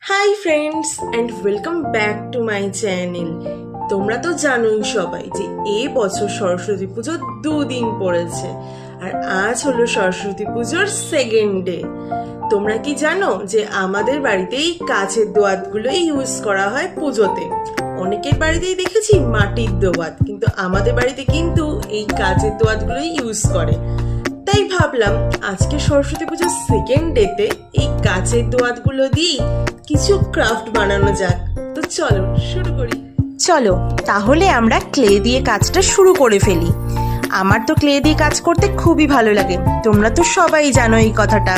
Hi friends and welcome back to my channel. তোমরা তো জানোই সবাই যে এই বছর সরস্বতী পুজো 2 দিন পড়েছে, আর আজ হলো সরস্বতী পুজোর সেকেন্ড ডে। তোমরা কি জানো যে আমাদের বাড়িতে এই কাচের দোয়াতগুলোই ইউজ করা হয় পুজোতে। অনেকের বাড়িতেই দেখেছি মাটির দোয়াত, কিন্তু আমাদের বাড়িতে কিন্তু এই কাচের দোয়াতগুলোই ইউজ করে। তাই ভাবলাম আজকে সরস্বতী পুজোর সেকেন্ড ডেতে এই কাচের দোয়াতগুলো দিয়েই কিছু ক্রাফট বানানো যাক। তো চলো শুরু করি। চলো তাহলে আমরা ক্লে দিয়ে কাজটা শুরু করে ফেলি। আমার তো ক্লে দিয়ে কাজ করতে খুবই ভালো লাগে, তোমরা তো সবাই জানো এই কথাটা।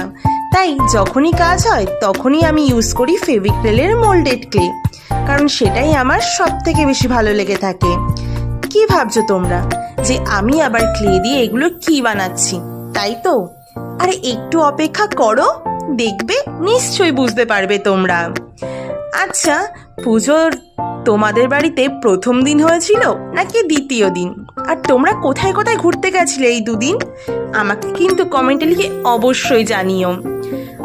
তাই যখনই কাজ হয় তখনই আমি ইউজ করি ফেভিক্রিলের মোল্ডেড ক্লে, কারণ সেটাই আমার সব থেকে বেশি ভালো লেগে থাকে। কি ভাবছো তোমরা যে আমি আবার ক্লে দিয়ে এগুলো কি বানাচ্ছি, তাই তো? আরে একটু অপেক্ষা করো, দেখবে নিশ্চয়ই বুঝতে পারবে তোমরা। আচ্ছা, পুজোর তোমাদের বাড়িতে প্রথম দিন হয়েছিল নাকি দ্বিতীয় দিন? আর তোমরা কোথায় কোথায় ঘুরতে গেছিলে এই দুদিন? আমাকে কিন্তু কমেন্টে লিখে অবশ্যই জানিও।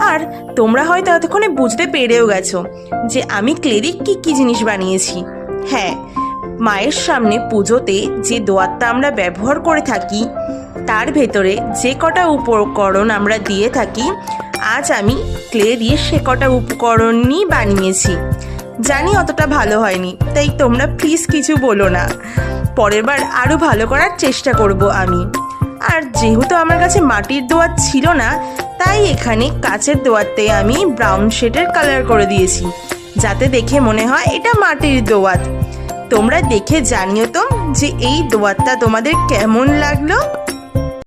আর তোমরা হয়তো এতক্ষণে বুঝতে পেরেও গেছো যে আমি ক্লে দিয়ে কী কী জিনিস বানিয়েছি। হ্যাঁ, মায়ের সামনে পুজোতে যে দোয়াতটা আমরা ব্যবহার করে থাকি তার ভেতরে যে কটা উপকরণ আমরা দিয়ে থাকি, আজ আমি ক্লে দিয়ে সে কটা উপকরণই বানিয়েছি। জানি অতটা ভালো হয়নি, তাই তোমরা প্লিজ কিছু বলো না, পরের বার আরও ভালো করার চেষ্টা করব আমি। আর যেহেতু আমার কাছে মাটির দোয়াত ছিল না, তাই এখানে কাচের দোয়াতে আমি ব্রাউন শেডের কালার করে দিয়েছি, যাতে দেখে মনে হয় এটা মাটির দোয়াত। তোমরা দেখে জানিও তো যে এই দোয়াতটা তোমাদের কেমন লাগলো।